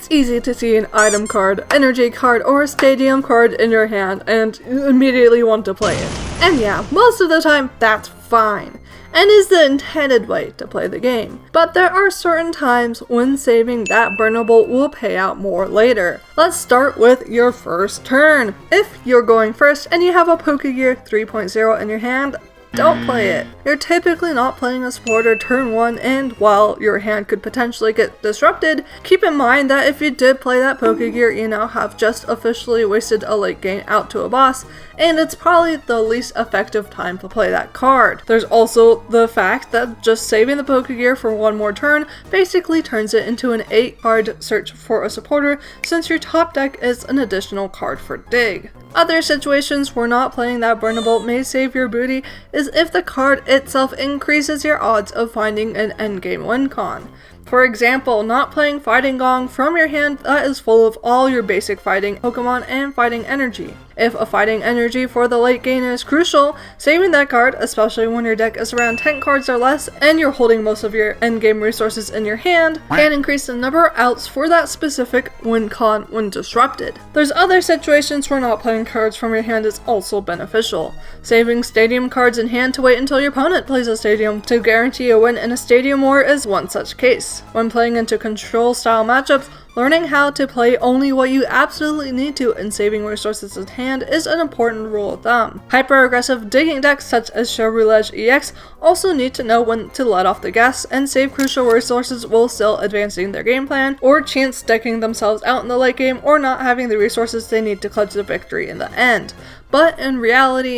It's easy to see an item card, energy card, or a stadium card in your hand and immediately want to play it. And yeah, most of the time that's fine, and is the intended way to play the game. But there are certain times when saving that burnable will pay out more later. Let's start with your first turn. If you're going first and you have a Pokegear 3.0 in your hand, don't play it. You're typically not playing a supporter turn 1, and while your hand could potentially get disrupted, keep in mind that if you did play that Pokegear, you now have just officially wasted a late game out to a boss, and it's probably the least effective time to play that card. There's also the fact that just saving the Pokegear for one more turn basically turns it into an 8-card search for a supporter, since your top deck is an additional card for dig. Other situations where not playing that burnable may save your booty is if the card itself increases your odds of finding an endgame win con. For example, not playing Fighting Gong from your hand that is full of all your basic fighting Pokemon and fighting energy. If a fighting energy for the late game is crucial, saving that card, especially when your deck is around 10 cards or less and you're holding most of your endgame resources in your hand, can increase the number of outs for that specific win con when disrupted. There's other situations where not playing cards from your hand is also beneficial. Saving stadium cards in hand to wait until your opponent plays a stadium to guarantee a win in a stadium war is one such case. When playing into control style matchups, learning how to play only what you absolutely need to and saving resources in hand is an important rule of thumb. Hyper-aggressive digging decks such as Cheruledge EX also need to know when to let off the gas and save crucial resources while still advancing their game plan, or chance decking themselves out in the late game or not having the resources they need to clutch the victory in the end. But in reality,